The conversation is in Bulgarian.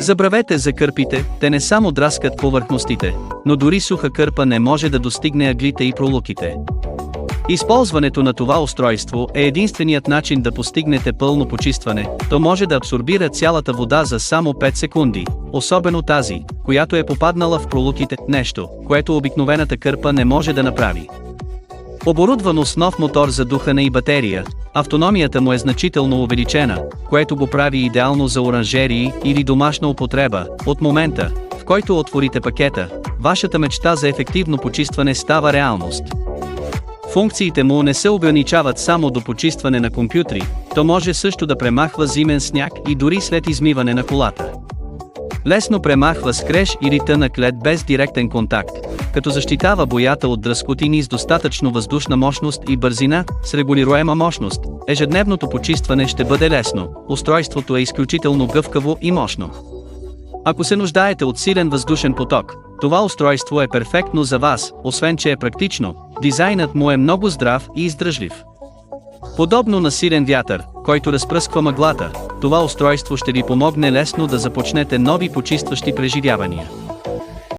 Забравете за кърпите, те не само драскат повърхностите, но дори суха кърпа не може да достигне аглите и пролуките. Използването на това устройство е единственият начин да постигнете пълно почистване. То може да абсорбира цялата вода за само 5 секунди, особено тази, която е попаднала в пролуките, нещо, което обикновената кърпа не може да направи. Оборудвано с нов мотор за духане и батерия, автономията му е значително увеличена, което го прави идеално за оранжерии или домашна употреба. От момента, в който отворите пакета, вашата мечта за ефективно почистване става реалност. Функциите му не се ограничават само до почистване на компютри, то може също да премахва зимен сняг и дори след измиване на колата. Лесно премахва скреж или тънък лед без директен контакт, като защитава боята от дръскотини с достатъчно въздушна мощност и бързина, с регулируема мощност. Ежедневното почистване ще бъде лесно, устройството е изключително гъвкаво и мощно. Ако се нуждаете от силен въздушен поток, това устройство е перфектно за вас, освен че е практично, дизайнът му е много здрав и издръжлив. Подобно на силен вятър, който разпръсква мъглата, това устройство ще ви помогне лесно да започнете нови почистващи преживявания.